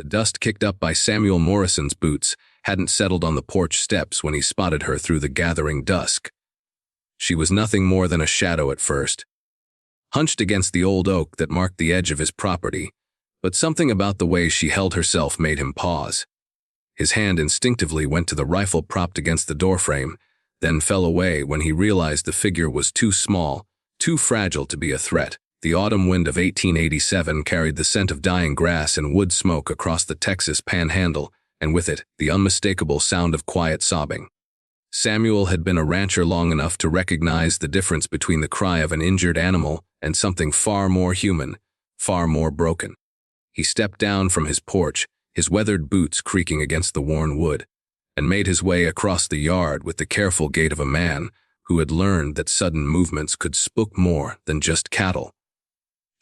The dust kicked up by Samuel Morrison's boots hadn't settled on the porch steps when he spotted her through the gathering dusk. She was nothing more than a shadow at first, hunched against the old oak that marked the edge of his property, but something about the way she held herself made him pause. His hand instinctively went to the rifle propped against the doorframe, then fell away when he realized the figure was too small, too fragile to be a threat. The autumn wind of 1887 carried the scent of dying grass and wood smoke across the Texas panhandle, and with it, the unmistakable sound of quiet sobbing. Samuel had been a rancher long enough to recognize the difference between the cry of an injured animal and something far more human, far more broken. He stepped down from his porch, his weathered boots creaking against the worn wood, and made his way across the yard with the careful gait of a man who had learned that sudden movements could spook more than just cattle.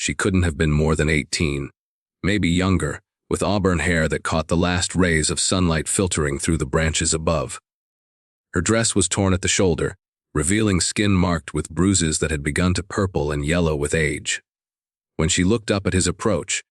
She couldn't have been more than 18, maybe younger, with auburn hair that caught the last rays of sunlight filtering through the branches above. Her dress was torn at the shoulder, revealing skin marked with bruises that had begun to purple and yellow with age. When she looked up at his approach,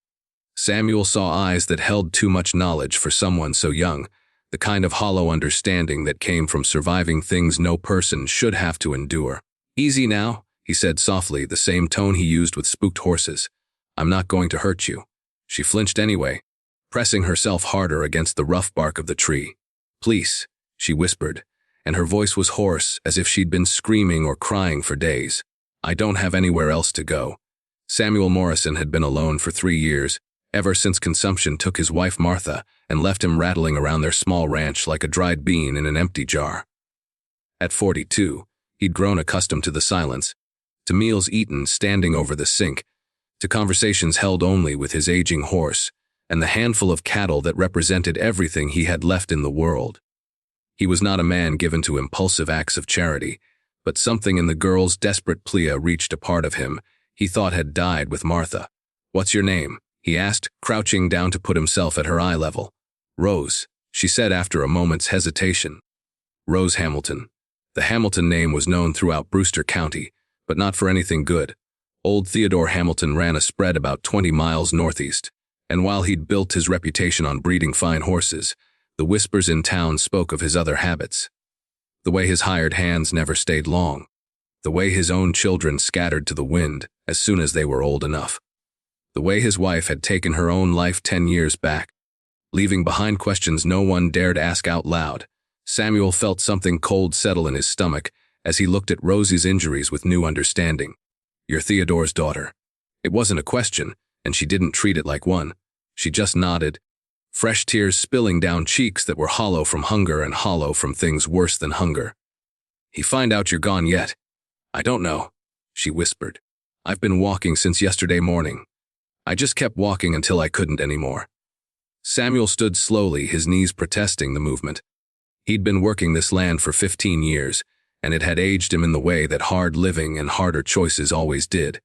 Samuel saw eyes that held too much knowledge for someone so young, the kind of hollow understanding that came from surviving things no person should have to endure. "Easy now," he said softly, the same tone he used with spooked horses. "I'm not going to hurt you." She flinched anyway, pressing herself harder against the rough bark of the tree. "Please," she whispered, and her voice was hoarse as if she'd been screaming or crying for days. "I don't have anywhere else to go." Samuel Morrison had been alone for 3 years, ever since consumption took his wife Martha and left him rattling around their small ranch like a dried bean in an empty jar. At 42, he'd grown accustomed to the silence, to meals eaten standing over the sink, to conversations held only with his aging horse, and the handful of cattle that represented everything he had left in the world. He was not a man given to impulsive acts of charity, but something in the girl's desperate plea reached a part of him he thought had died with Martha. "What's your name?" he asked, crouching down to put himself at her eye level. "Rose," she said after a moment's hesitation. "Rose Hamilton." The Hamilton name was known throughout Brewster County, but not for anything good. Old Theodore Hamilton ran a spread about 20 miles northeast, and while he'd built his reputation on breeding fine horses, the whispers in town spoke of his other habits. The way his hired hands never stayed long. The way his own children scattered to the wind as soon as they were old enough. The way his wife had taken her own life 10 years back, leaving behind questions no one dared ask out loud. Samuel felt something cold settle in his stomach as he looked at Rosie's injuries with new understanding. "You're Theodore's daughter." It wasn't a question, and she didn't treat it like one. She just nodded, fresh tears spilling down cheeks that were hollow from hunger and hollow from things worse than hunger. "He find out you're gone yet?" "I don't know," she whispered. "I've been walking since yesterday morning. I just kept walking until I couldn't anymore." Samuel stood slowly, his knees protesting the movement. He'd been working this land for 15 years, and it had aged him in the way that hard living and harder choices always did.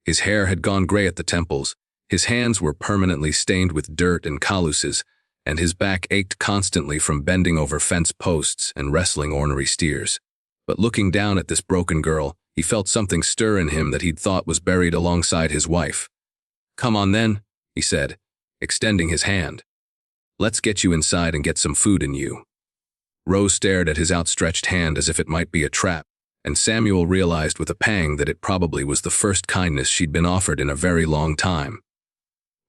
His hair had gone gray at the temples, his hands were permanently stained with dirt and calluses, and his back ached constantly from bending over fence posts and wrestling ornery steers. But looking down at this broken girl, he felt something stir in him that he'd thought was buried alongside his wife. "Come on then," he said, extending his hand. "Let's get you inside and get some food in you." Rose stared at his outstretched hand as if it might be a trap, and Samuel realized with a pang that it probably was the first kindness she'd been offered in a very long time.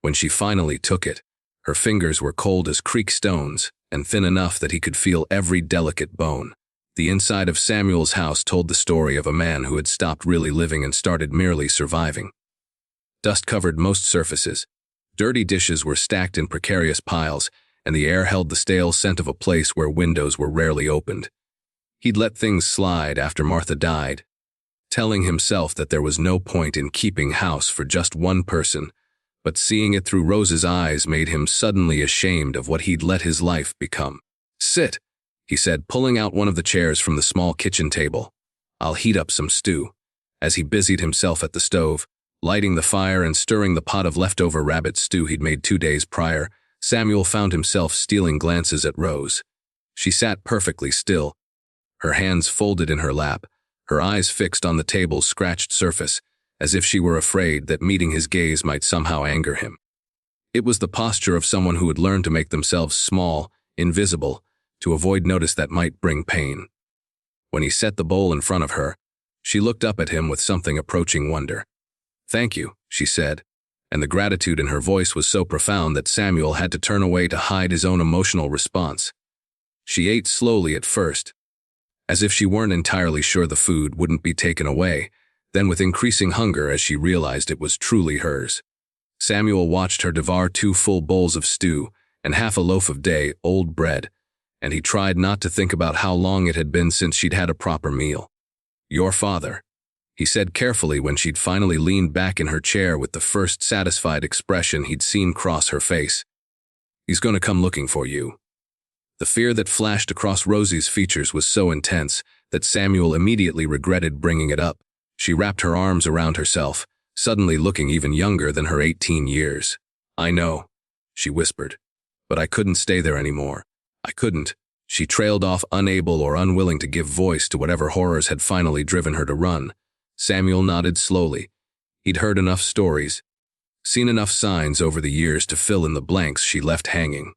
When she finally took it, her fingers were cold as creek stones and thin enough that he could feel every delicate bone. The inside of Samuel's house told the story of a man who had stopped really living and started merely surviving. Dust covered most surfaces. Dirty dishes were stacked in precarious piles, and the air held the stale scent of a place where windows were rarely opened. He'd let things slide after Martha died, telling himself that there was no point in keeping house for just one person, but seeing it through Rose's eyes made him suddenly ashamed of what he'd let his life become. "Sit," he said, pulling out one of the chairs from the small kitchen table. "I'll heat up some stew." As he busied himself at the stove, lighting the fire and stirring the pot of leftover rabbit stew he'd made 2 days prior, Samuel found himself stealing glances at Rose. She sat perfectly still, her hands folded in her lap, her eyes fixed on the table's scratched surface, as if she were afraid that meeting his gaze might somehow anger him. It was the posture of someone who had learned to make themselves small, invisible, to avoid notice that might bring pain. When he set the bowl in front of her, she looked up at him with something approaching wonder. "Thank you," she said, and the gratitude in her voice was so profound that Samuel had to turn away to hide his own emotional response. She ate slowly at first, as if she weren't entirely sure the food wouldn't be taken away, then with increasing hunger as she realized it was truly hers. Samuel watched her devour 2 full bowls of stew and half a loaf of day-old bread, and he tried not to think about how long it had been since she'd had a proper meal. "Your father," he said carefully when she'd finally leaned back in her chair with the first satisfied expression he'd seen cross her face. "He's going to come looking for you." The fear that flashed across Rosie's features was so intense that Samuel immediately regretted bringing it up. She wrapped her arms around herself, suddenly looking even younger than her 18 years. "I know," she whispered, "but I couldn't stay there anymore. I couldn't." She trailed off, unable or unwilling to give voice to whatever horrors had finally driven her to run. Samuel nodded slowly. He'd heard enough stories, seen enough signs over the years to fill in the blanks she left hanging.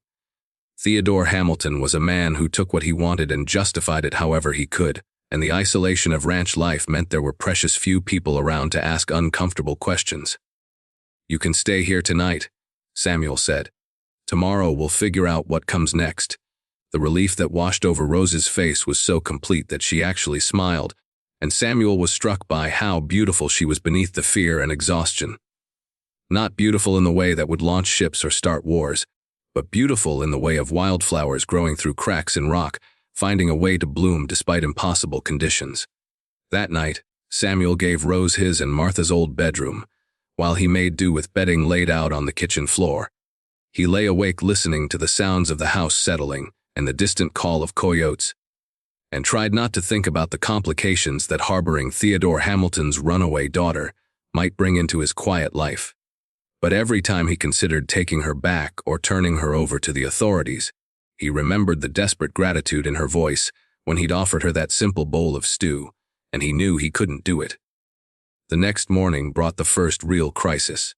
Theodore Hamilton was a man who took what he wanted and justified it however he could, and the isolation of ranch life meant there were precious few people around to ask uncomfortable questions. "You can stay here tonight," Samuel said. "Tomorrow we'll figure out what comes next." The relief that washed over Rose's face was so complete that she actually smiled, and Samuel was struck by how beautiful she was beneath the fear and exhaustion. Not beautiful in the way that would launch ships or start wars, but beautiful in the way of wildflowers growing through cracks in rock, finding a way to bloom despite impossible conditions. That night, Samuel gave Rose his and Martha's old bedroom, while he made do with bedding laid out on the kitchen floor. He lay awake listening to the sounds of the house settling and the distant call of coyotes, and tried not to think about the complications that harboring Theodore Hamilton's runaway daughter might bring into his quiet life. But every time he considered taking her back or turning her over to the authorities, he remembered the desperate gratitude in her voice when he'd offered her that simple bowl of stew, and he knew he couldn't do it. The next morning brought the first real crisis.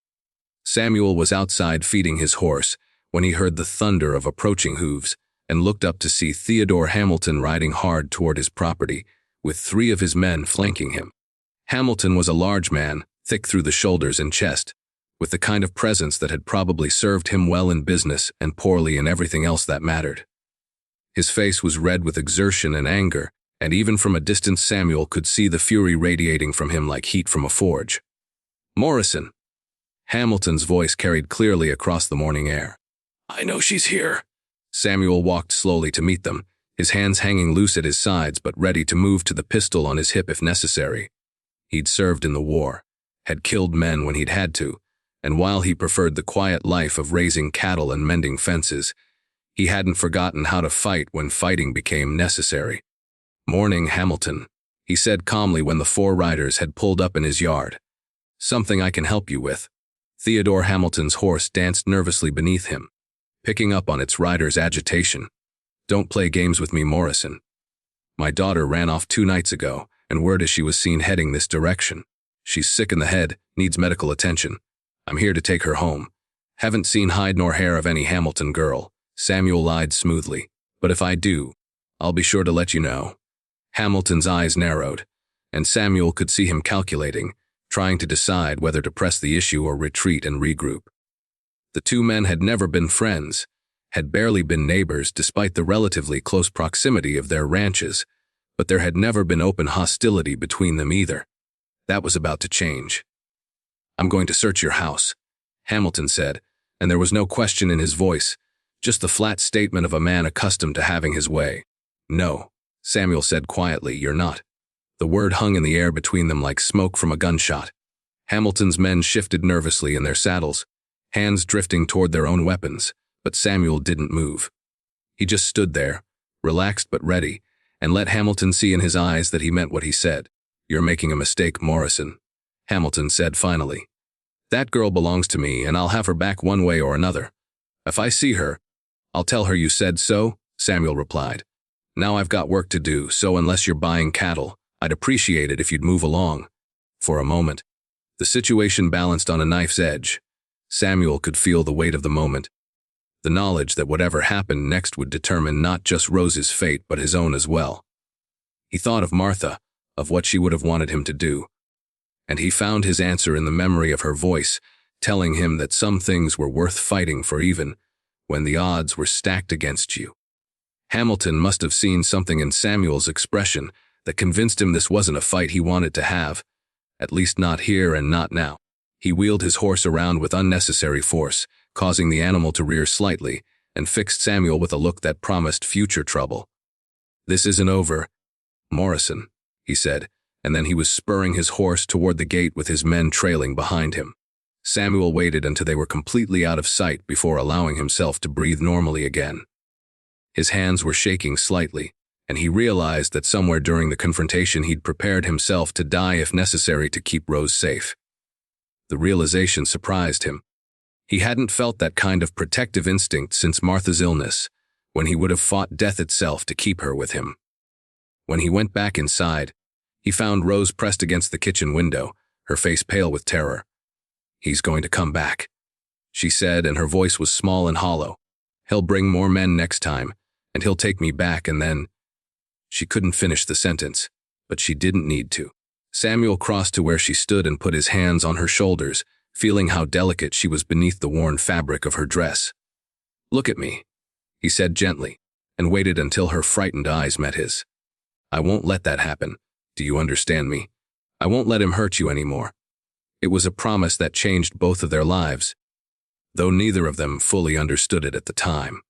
Samuel was outside feeding his horse when he heard the thunder of approaching hooves and looked up to see Theodore Hamilton riding hard toward his property, with 3 of his men flanking him. Hamilton was a large man, thick through the shoulders and chest, with the kind of presence that had probably served him well in business and poorly in everything else that mattered. His face was red with exertion and anger, and even from a distance Samuel could see the fury radiating from him like heat from a forge. "Morrison!" Hamilton's voice carried clearly across the morning air. "I know she's here." Samuel walked slowly to meet them, his hands hanging loose at his sides but ready to move to the pistol on his hip if necessary. He'd served in the war, had killed men when he'd had to, and while he preferred the quiet life of raising cattle and mending fences, he hadn't forgotten how to fight when fighting became necessary. "Morning, Hamilton," he said calmly when the 4 riders had pulled up in his yard. "Something I can help you with." Theodore Hamilton's horse danced nervously beneath him, picking up on its rider's agitation. "Don't play games with me, Morrison. My daughter ran off 2 nights ago, and word is she was seen heading this direction. She's sick in the head, needs medical attention. I'm here to take her home. Haven't seen hide nor hair of any Hamilton girl." Samuel lied smoothly. "But if I do, I'll be sure to let you know." Hamilton's eyes narrowed, and Samuel could see him calculating, trying to decide whether to press the issue or retreat and regroup. The 2 men had never been friends, had barely been neighbors despite the relatively close proximity of their ranches, but there had never been open hostility between them either. That was about to change. "I'm going to search your house," Hamilton said, and there was no question in his voice, just the flat statement of a man accustomed to having his way. "No," Samuel said quietly, "you're not." The word hung in the air between them like smoke from a gunshot. Hamilton's men shifted nervously in their saddles, hands drifting toward their own weapons, but Samuel didn't move. He just stood there, relaxed but ready, and let Hamilton see in his eyes that he meant what he said. "You're making a mistake, Morrison," Hamilton said finally. "That girl belongs to me, and I'll have her back one way or another. If I see her, I'll tell her you said so," Samuel replied. "Now I've got work to do, so unless you're buying cattle, I'd appreciate it if you'd move along." For a moment, the situation balanced on a knife's edge. Samuel could feel the weight of the moment, the knowledge that whatever happened next would determine not just Rose's fate but his own as well. He thought of Martha, of what she would have wanted him to do, and he found his answer in the memory of her voice, telling him that some things were worth fighting for even when the odds were stacked against you. Hamilton must have seen something in Samuel's expression that convinced him this wasn't a fight he wanted to have, at least not here and not now. He wheeled his horse around with unnecessary force, causing the animal to rear slightly, and fixed Samuel with a look that promised future trouble. "This isn't over, Morrison," he said, and then he was spurring his horse toward the gate with his men trailing behind him. Samuel waited until they were completely out of sight before allowing himself to breathe normally again. His hands were shaking slightly, and he realized that somewhere during the confrontation he'd prepared himself to die if necessary to keep Rose safe. The realization surprised him. He hadn't felt that kind of protective instinct since Martha's illness, when he would have fought death itself to keep her with him. When he went back inside, he found Rose pressed against the kitchen window, her face pale with terror. "He's going to come back," she said, and her voice was small and hollow. "He'll bring more men next time, and he'll take me back, and then—" She couldn't finish the sentence, but she didn't need to. Samuel crossed to where she stood and put his hands on her shoulders, feeling how delicate she was beneath the worn fabric of her dress. "Look at me," he said gently, and waited until her frightened eyes met his. "I won't let that happen. Do you understand me? I won't let him hurt you anymore." It was a promise that changed both of their lives, though neither of them fully understood it at the time.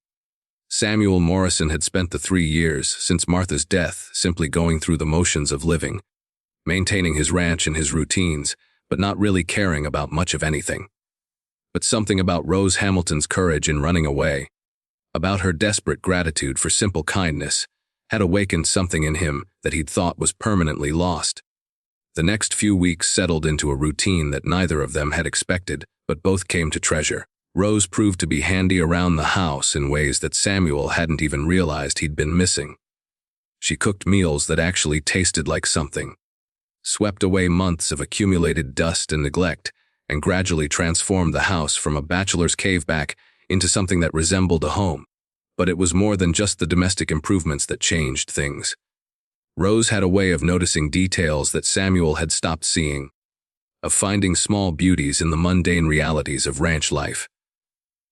Samuel Morrison had spent the 3 years since Martha's death simply going through the motions of living, maintaining his ranch and his routines, but not really caring about much of anything. But something about Rose Hamilton's courage in running away, about her desperate gratitude for simple kindness, had awakened something in him that he'd thought was permanently lost. The next few weeks settled into a routine that neither of them had expected, but both came to treasure. Rose proved to be handy around the house in ways that Samuel hadn't even realized he'd been missing. She cooked meals that actually tasted like something, swept away months of accumulated dust and neglect, and gradually transformed the house from a bachelor's cave back into something that resembled a home. But it was more than just the domestic improvements that changed things. Rose had a way of noticing details that Samuel had stopped seeing, of finding small beauties in the mundane realities of ranch life.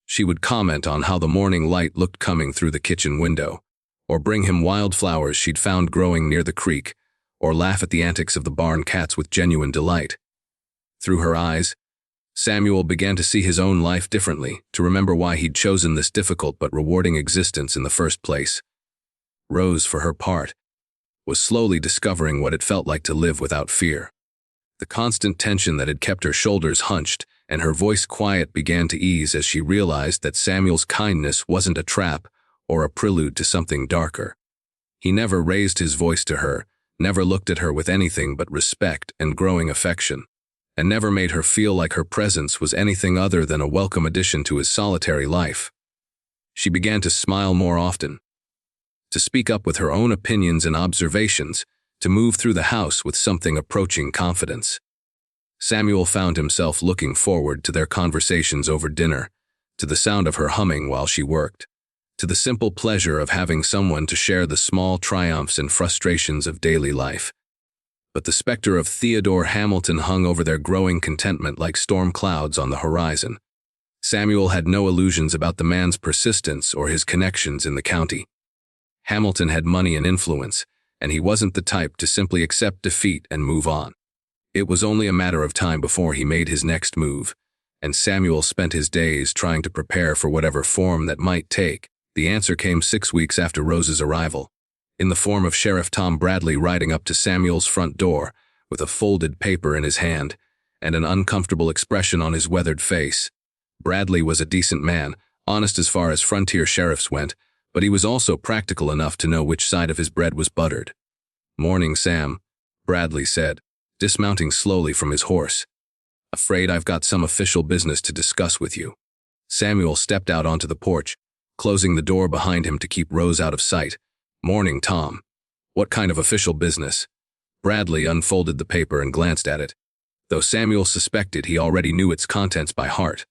She would comment on how the morning light looked coming through the kitchen window, or bring him wildflowers she'd found growing near the creek, or laugh at the antics of the barn cats with genuine delight. Through her eyes, Samuel began to see his own life differently, to remember why he'd chosen this difficult but rewarding existence in the first place. Rose, for her part, was slowly discovering what it felt like to live without fear. The constant tension that had kept her shoulders hunched and her voice quiet began to ease as she realized that Samuel's kindness wasn't a trap or a prelude to something darker. He never raised his voice to her, never looked at her with anything but respect and growing affection, and never made her feel like her presence was anything other than a welcome addition to his solitary life. She began to smile more often, to speak up with her own opinions and observations, to move through the house with something approaching confidence. Samuel found himself looking forward to their conversations over dinner, to the sound of her humming while she worked, to the simple pleasure of having someone to share the small triumphs and frustrations of daily life. But the specter of Theodore Hamilton hung over their growing contentment like storm clouds on the horizon. Samuel had no illusions about the man's persistence or his connections in the county. Hamilton had money and influence, and he wasn't the type to simply accept defeat and move on. It was only a matter of time before he made his next move, and Samuel spent his days trying to prepare for whatever form that might take. The answer came 6 weeks after Rose's arrival, in the form of Sheriff Tom Bradley riding up to Samuel's front door with a folded paper in his hand and an uncomfortable expression on his weathered face. Bradley was a decent man, honest as far as frontier sheriffs went, but he was also practical enough to know which side of his bread was buttered. "Morning, Sam," Bradley said, dismounting slowly from his horse. "Afraid I've got some official business to discuss with you." Samuel stepped out onto the porch, closing the door behind him to keep Rose out of sight. "Morning, Tom. What kind of official business?" Bradley unfolded the paper and glanced at it, though Samuel suspected he already knew its contents by heart.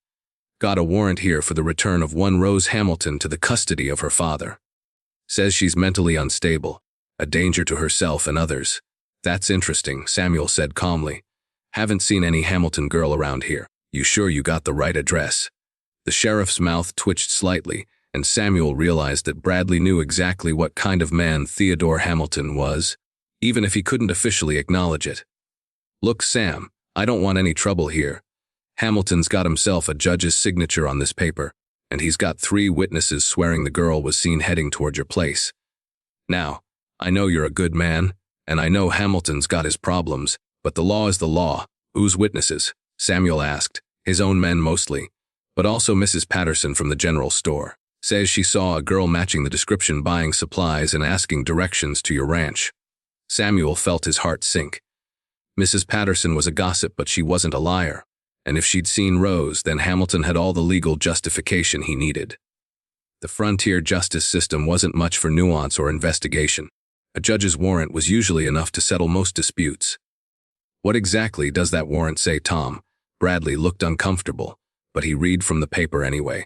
Got a warrant here for the return of one Rose Hamilton to the custody of her father. Says she's mentally unstable, a danger to herself and others. That's interesting, Samuel said calmly. Haven't seen any Hamilton girl around here. You sure you got the right address? The sheriff's mouth twitched slightly, and Samuel realized that Bradley knew exactly what kind of man Theodore Hamilton was, even if he couldn't officially acknowledge it. Look, Sam, I don't want any trouble here. Hamilton's got himself a judge's signature on this paper, and he's got 3 witnesses swearing the girl was seen heading toward your place. Now, I know you're a good man, and I know Hamilton's got his problems, but the law is the law. Whose witnesses? Samuel asked, his own men mostly, but also Mrs. Patterson from the general store. Says she saw a girl matching the description buying supplies and asking directions to your ranch. Samuel felt his heart sink. Mrs. Patterson was a gossip, but she wasn't a liar. And if she'd seen Rose, then Hamilton had all the legal justification he needed. The frontier justice system wasn't much for nuance or investigation. A judge's warrant was usually enough to settle most disputes. What exactly does that warrant say, Tom? Bradley looked uncomfortable, but he read from the paper anyway.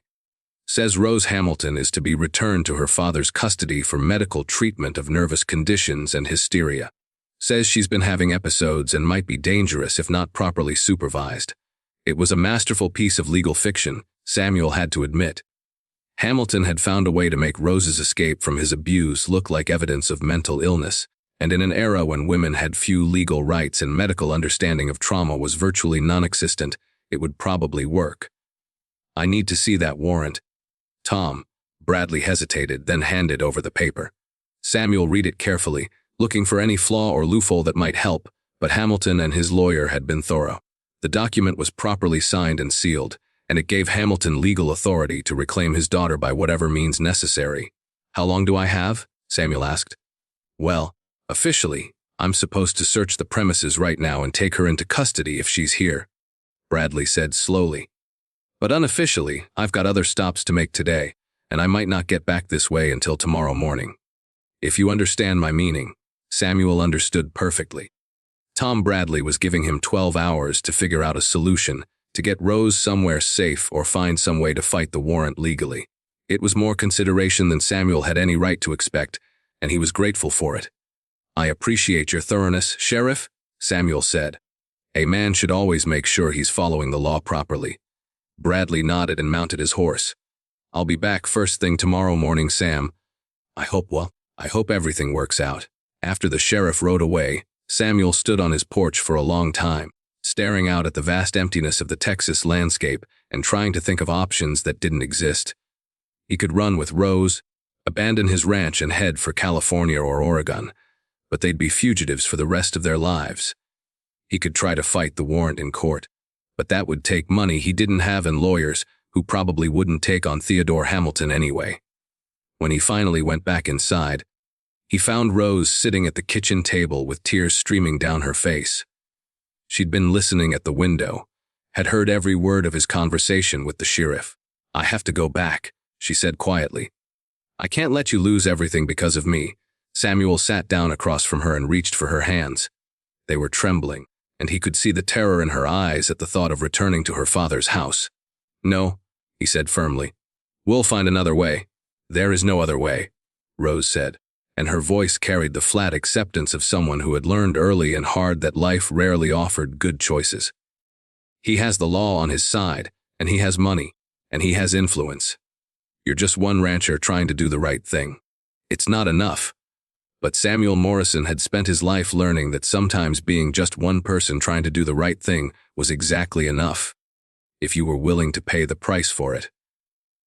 Says Rose Hamilton is to be returned to her father's custody for medical treatment of nervous conditions and hysteria. Says she's been having episodes and might be dangerous if not properly supervised. It was a masterful piece of legal fiction, Samuel had to admit. Hamilton had found a way to make Rose's escape from his abuse look like evidence of mental illness, and in an era when women had few legal rights and medical understanding of trauma was virtually non-existent, it would probably work. I need to see that warrant. Tom, Bradley hesitated, then handed over the paper. Samuel read it carefully, looking for any flaw or loophole that might help, but Hamilton and his lawyer had been thorough. The document was properly signed and sealed, and it gave Hamilton legal authority to reclaim his daughter by whatever means necessary. How long do I have? Samuel asked. Well, officially, I'm supposed to search the premises right now and take her into custody if she's here, Bradley said slowly. But unofficially, I've got other stops to make today, and I might not get back this way until tomorrow morning. If you understand my meaning. Samuel understood perfectly. Tom Bradley was giving him 12 hours to figure out a solution, to get Rose somewhere safe or find some way to fight the warrant legally. It was more consideration than Samuel had any right to expect, and he was grateful for it. I appreciate your thoroughness, Sheriff, Samuel said. A man should always make sure he's following the law properly. Bradley nodded and mounted his horse. I'll be back first thing tomorrow morning, Sam. I hope everything works out. After the sheriff rode away, Samuel stood on his porch for a long time, staring out at the vast emptiness of the Texas landscape and trying to think of options that didn't exist. He could run with Rose, abandon his ranch and head for California or Oregon, but they'd be fugitives for the rest of their lives. He could try to fight the warrant in court, but that would take money he didn't have and lawyers who probably wouldn't take on Theodore Hamilton anyway. When he finally went back inside, he found Rose sitting at the kitchen table with tears streaming down her face. She'd been listening at the window, had heard every word of his conversation with the sheriff. I have to go back, she said quietly. I can't let you lose everything because of me. Samuel sat down across from her and reached for her hands. They were trembling, and he could see the terror in her eyes at the thought of returning to her father's house. No, he said firmly. We'll find another way. There is no other way, Rose said, and her voice carried the flat acceptance of someone who had learned early and hard that life rarely offered good choices. He has the law on his side, and he has money, and he has influence. You're just one rancher trying to do the right thing. It's not enough. But Samuel Morrison had spent his life learning that sometimes being just one person trying to do the right thing was exactly enough, if you were willing to pay the price for it.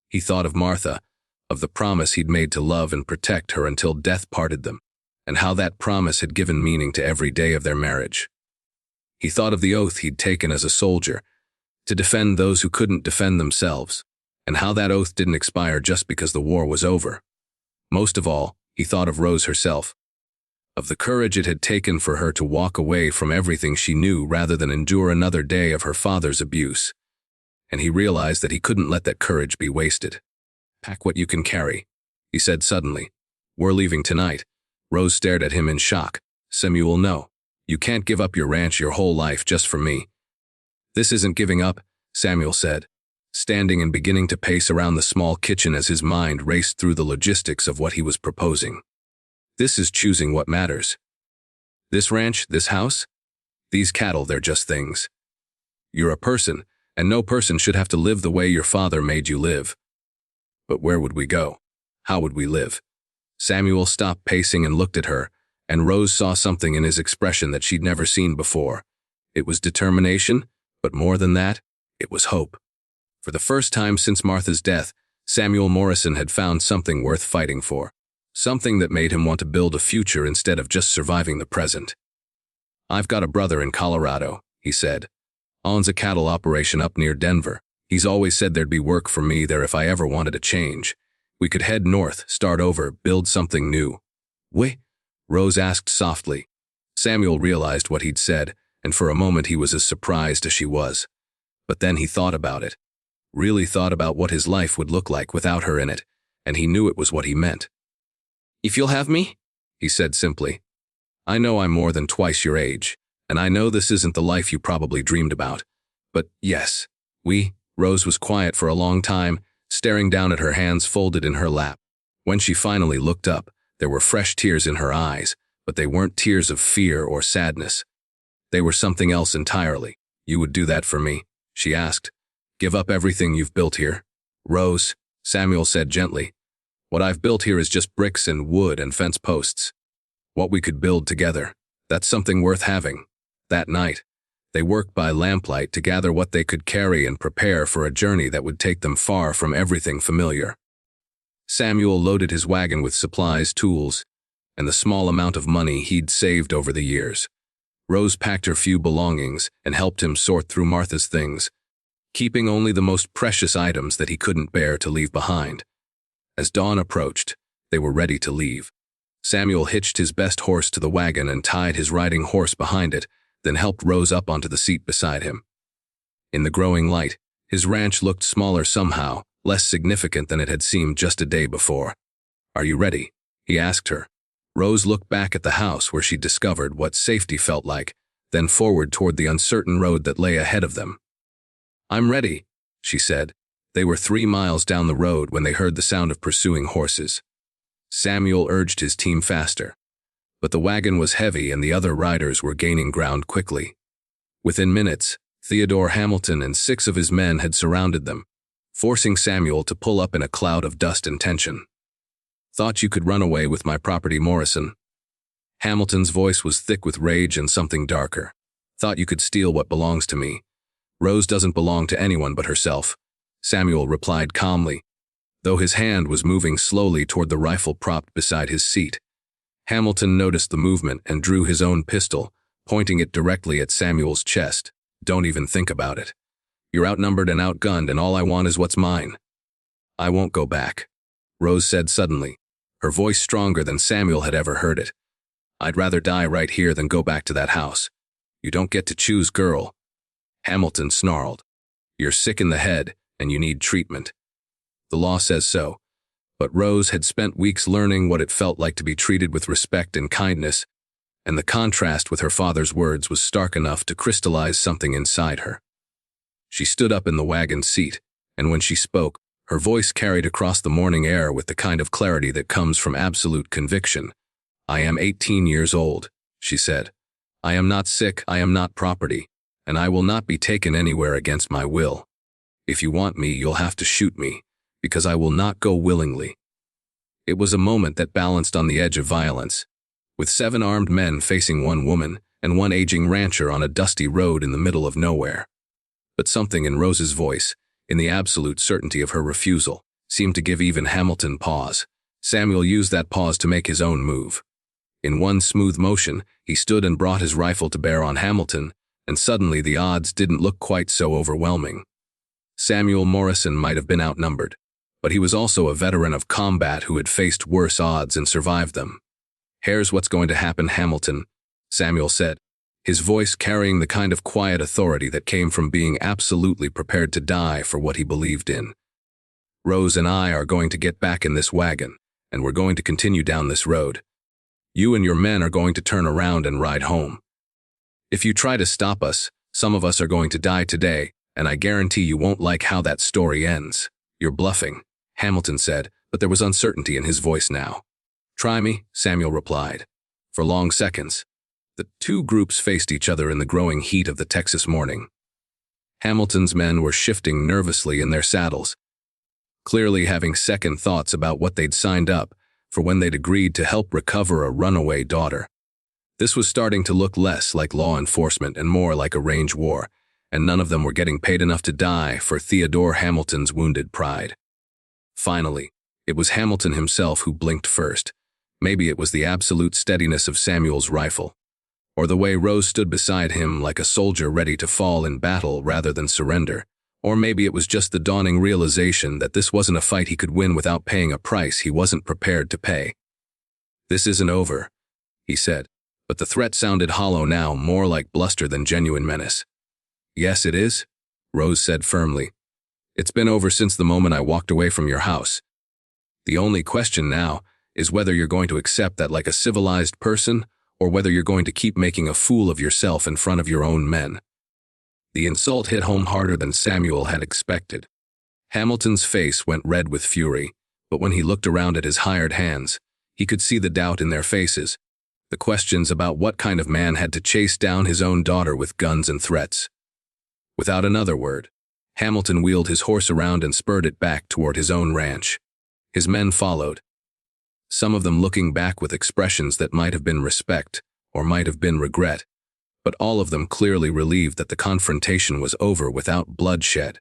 He thought of Martha, of the promise he'd made to love and protect her until death parted them, and how that promise had given meaning to every day of their marriage. He thought of the oath he'd taken as a soldier, to defend those who couldn't defend themselves, and how that oath didn't expire just because the war was over. Most of all, he thought of Rose herself, of the courage it had taken for her to walk away from everything she knew rather than endure another day of her father's abuse. And he realized that he couldn't let that courage be wasted. Pack what you can carry, he said suddenly. We're leaving tonight. Rose stared at him in shock. Samuel, no. You can't give up your ranch your whole life just for me. This isn't giving up, Samuel said. standing and beginning to pace around the small kitchen as his mind raced through the logistics of what he was proposing. This is choosing what matters. This ranch, this house, these cattle, they're just things. You're a person, and no person should have to live the way your father made you live. But where would we go? How would we live? Samuel stopped pacing and looked at her, and Rose saw something in his expression that she'd never seen before. It was determination, but more than that, it was hope. For the first time since Martha's death, Samuel Morrison had found something worth fighting for. Something that made him want to build a future instead of just surviving the present. "I've got a brother in Colorado," he said. "Owns a cattle operation up near Denver. He's always said there'd be work for me there if I ever wanted a change. We could head north, start over, build something new." "Wait?" Rose asked softly. Samuel realized what he'd said, and for a moment he was as surprised as she was. But then he thought about it. Really thought about what his life would look like without her in it, and he knew it was what he meant. "If you'll have me," he said simply. "I know I'm more than twice your age, and I know this isn't the life you probably dreamed about. But yes, Rose was quiet for a long time, staring down at her hands folded in her lap. When she finally looked up, there were fresh tears in her eyes, but they weren't tears of fear or sadness. They were something else entirely. "You would do that for me?" she asked. "Give up everything you've built here?" "Rose," Samuel said gently, "what I've built here is just bricks and wood and fence posts. What we could build together, that's something worth having." That night, they worked by lamplight to gather what they could carry and prepare for a journey that would take them far from everything familiar. Samuel loaded his wagon with supplies, tools, and the small amount of money he'd saved over the years. Rose packed her few belongings and helped him sort through Martha's things, keeping only the most precious items that he couldn't bear to leave behind. As dawn approached, they were ready to leave. Samuel hitched his best horse to the wagon and tied his riding horse behind it, then helped Rose up onto the seat beside him. In the growing light, his ranch looked smaller somehow, less significant than it had seemed just a day before. "Are you ready?" he asked her. Rose looked back at the house where she discovered what safety felt like, then forward toward the uncertain road that lay ahead of them. "I'm ready," she said. They were 3 miles down the road when they heard the sound of pursuing horses. Samuel urged his team faster, but the wagon was heavy and the other riders were gaining ground quickly. Within minutes, Theodore Hamilton and 6 of his men had surrounded them, forcing Samuel to pull up in a cloud of dust and tension. "Thought you could run away with my property, Morrison." Hamilton's voice was thick with rage and something darker. "Thought you could steal what belongs to me. Rose doesn't belong to anyone but herself," Samuel replied calmly, though his hand was moving slowly toward the rifle propped beside his seat. Hamilton noticed the movement and drew his own pistol, pointing it directly at Samuel's chest. "Don't even think about it. You're outnumbered and outgunned, and all I want is what's mine." "I won't go back," Rose said suddenly, her voice stronger than Samuel had ever heard it. "I'd rather die right here than go back to that house. You don't get to choose, girl." Hamilton snarled. "You're sick in the head, and you need treatment. The law says so." But Rose had spent weeks learning what it felt like to be treated with respect and kindness, and the contrast with her father's words was stark enough to crystallize something inside her. She stood up in the wagon seat, and when she spoke, her voice carried across the morning air with the kind of clarity that comes from absolute conviction. "I am 18 years old," she said. "I am not sick, I am not property, and I will not be taken anywhere against my will. If you want me, you'll have to shoot me, because I will not go willingly." It was a moment that balanced on the edge of violence, with 7 armed men facing 1 woman and 1 aging rancher on a dusty road in the middle of nowhere. But something in Rose's voice, in the absolute certainty of her refusal, seemed to give even Hamilton pause. Samuel used that pause to make his own move. In one smooth motion, he stood and brought his rifle to bear on Hamilton, and suddenly the odds didn't look quite so overwhelming. Samuel Morrison might have been outnumbered, but he was also a veteran of combat who had faced worse odds and survived them. "Here's what's going to happen, Hamilton," Samuel said, his voice carrying the kind of quiet authority that came from being absolutely prepared to die for what he believed in. "Rose and I are going to get back in this wagon, and we're going to continue down this road. You and your men are going to turn around and ride home. If you try to stop us, some of us are going to die today, and I guarantee you won't like how that story ends. You're bluffing, Hamilton said, but there was uncertainty in his voice now. Try me, Samuel replied. For long seconds, the two groups faced each other in the growing heat of the Texas morning. Hamilton's men were shifting nervously in their saddles, clearly having second thoughts about what they'd signed up for when they'd agreed to help recover a runaway daughter. This was starting to look less like law enforcement and more like a range war, and none of them were getting paid enough to die for Theodore Hamilton's wounded pride. Finally, it was Hamilton himself who blinked first. Maybe it was the absolute steadiness of Samuel's rifle, or the way Rose stood beside him like a soldier ready to fall in battle rather than surrender. Or maybe it was just the dawning realization that this wasn't a fight he could win without paying a price he wasn't prepared to pay. "This isn't over," he said, but the threat sounded hollow now, more like bluster than genuine menace. "Yes, it is," Rose said firmly. "It's been over since the moment I walked away from your house. The only question now is whether you're going to accept that like a civilized person, or whether you're going to keep making a fool of yourself in front of your own men." The insult hit home harder than Samuel had expected. Hamilton's face went red with fury, but when he looked around at his hired hands, he could see the doubt in their faces, the questions about what kind of man had to chase down his own daughter with guns and threats. Without another word, Hamilton wheeled his horse around and spurred it back toward his own ranch. His men followed, some of them looking back with expressions that might have been respect or might have been regret, but all of them clearly relieved that the confrontation was over without bloodshed.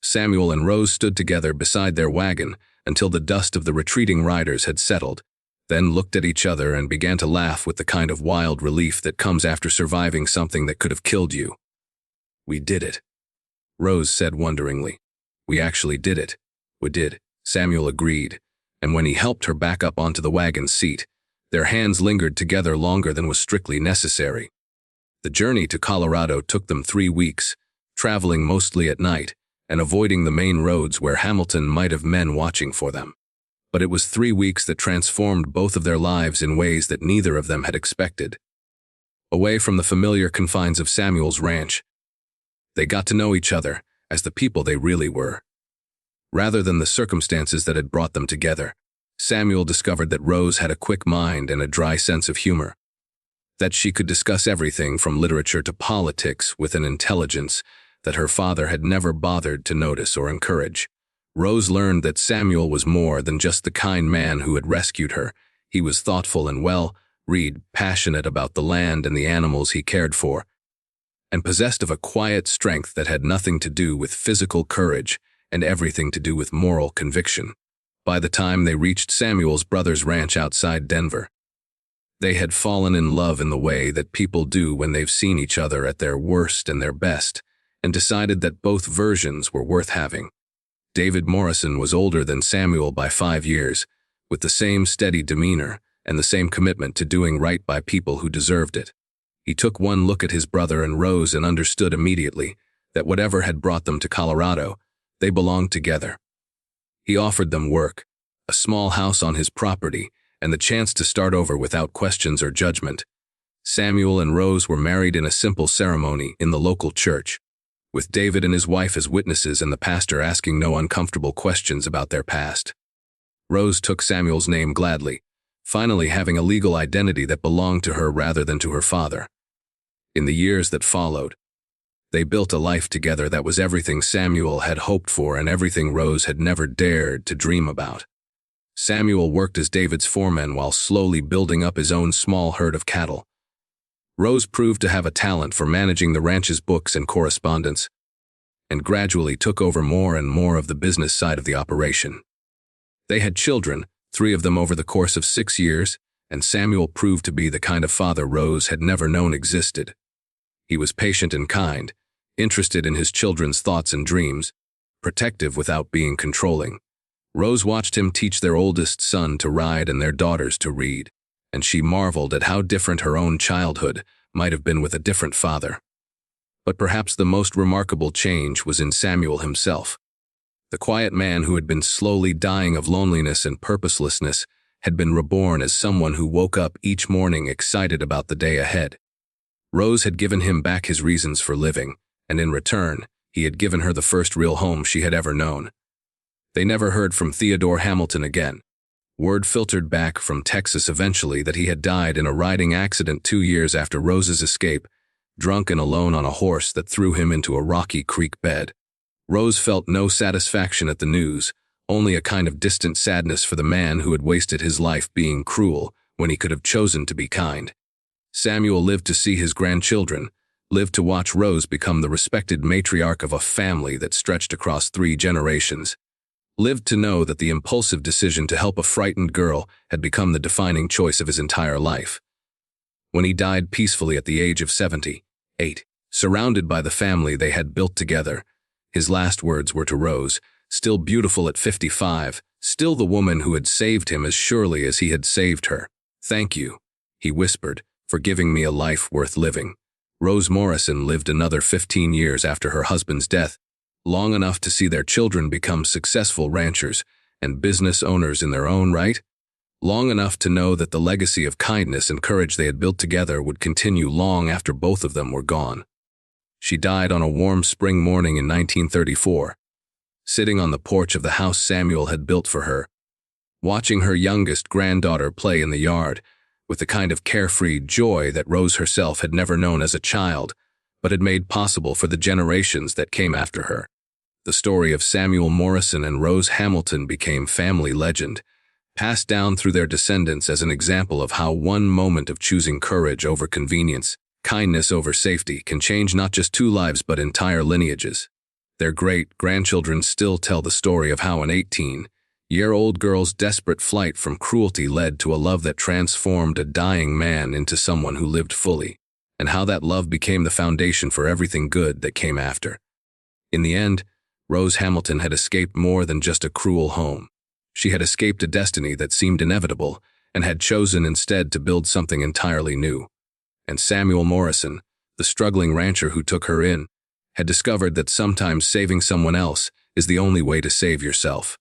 Samuel and Rose stood together beside their wagon until the dust of the retreating riders had settled, then looked at each other and began to laugh with the kind of wild relief that comes after surviving something that could have killed you. "We did it," Rose said wonderingly. "We actually did it." "We did," Samuel agreed, and when he helped her back up onto the wagon seat, their hands lingered together longer than was strictly necessary. The journey to Colorado took them 3 weeks, traveling mostly at night and avoiding the main roads where Hamilton might have men watching for them. But it was 3 weeks that transformed both of their lives in ways that neither of them had expected. Away from the familiar confines of Samuel's ranch, they got to know each other as the people they really were, rather than the circumstances that had brought them together. Samuel discovered that Rose had a quick mind and a dry sense of humor, that she could discuss everything from literature to politics with an intelligence that her father had never bothered to notice or encourage. Rose learned that Samuel was more than just the kind man who had rescued her. He was thoughtful and well-read, passionate about the land and the animals he cared for, and possessed of a quiet strength that had nothing to do with physical courage and everything to do with moral conviction. By the time they reached Samuel's brother's ranch outside Denver, they had fallen in love in the way that people do when they've seen each other at their worst and their best, and decided that both versions were worth having. David Morrison was older than Samuel by 5 years, with the same steady demeanor and the same commitment to doing right by people who deserved it. He took one look at his brother and Rose and understood immediately that whatever had brought them to Colorado, they belonged together. He offered them work, a small house on his property, and the chance to start over without questions or judgment. Samuel and Rose were married in a simple ceremony in the local church, with David and his wife as witnesses and the pastor asking no uncomfortable questions about their past. Rose took Samuel's name gladly, finally having a legal identity that belonged to her rather than to her father. In the years that followed, they built a life together that was everything Samuel had hoped for and everything Rose had never dared to dream about. Samuel worked as David's foreman while slowly building up his own small herd of cattle. Rose proved to have a talent for managing the ranch's books and correspondence, and gradually took over more and more of the business side of the operation. They had children, 3 of them over the course of 6 years, and Samuel proved to be the kind of father Rose had never known existed. He was patient and kind, interested in his children's thoughts and dreams, protective without being controlling. Rose watched him teach their oldest son to ride and their daughters to read, and she marveled at how different her own childhood might have been with a different father. But perhaps the most remarkable change was in Samuel himself. The quiet man who had been slowly dying of loneliness and purposelessness had been reborn as someone who woke up each morning excited about the day ahead. Rose had given him back his reasons for living, and in return, He had given her the first real home she had ever known. They never heard from Theodore Hamilton again. Word filtered back from Texas eventually that he had died in a riding accident 2 years after Rose's escape, drunk and alone on a horse that threw him into a rocky creek bed. Rose felt no satisfaction at the news, only a kind of distant sadness for the man who had wasted his life being cruel when he could have chosen to be kind. Samuel lived to see his grandchildren, lived to watch Rose become the respected matriarch of a family that stretched across 3 generations. Lived to know that the impulsive decision to help a frightened girl had become the defining choice of his entire life. When he died peacefully at the age of 78, surrounded by the family they had built together, his last words were to Rose, still beautiful at 55, still the woman who had saved him as surely as he had saved her. "Thank you," he whispered, "for giving me a life worth living." Rose Morrison lived another 15 years after her husband's death, long enough to see their children become successful ranchers and business owners in their own right, long enough to know that the legacy of kindness and courage they had built together would continue long after both of them were gone. She died on a warm spring morning in 1934, sitting on the porch of the house Samuel had built for her, watching her youngest granddaughter play in the yard, with the kind of carefree joy that Rose herself had never known as a child, but had made possible for the generations that came after her. The story of Samuel Morrison and Rose Hamilton became family legend, passed down through their descendants as an example of how one moment of choosing courage over convenience, kindness over safety, can change not just 2 lives but entire lineages. Their great-grandchildren still tell the story of how an 18-year-old girl's desperate flight from cruelty led to a love that transformed a dying man into someone who lived fully, and how that love became the foundation for everything good that came after. In the end, Rose Hamilton had escaped more than just a cruel home. She had escaped a destiny that seemed inevitable and had chosen instead to build something entirely new. And Samuel Morrison, the struggling rancher who took her in, had discovered that sometimes saving someone else is the only way to save yourself.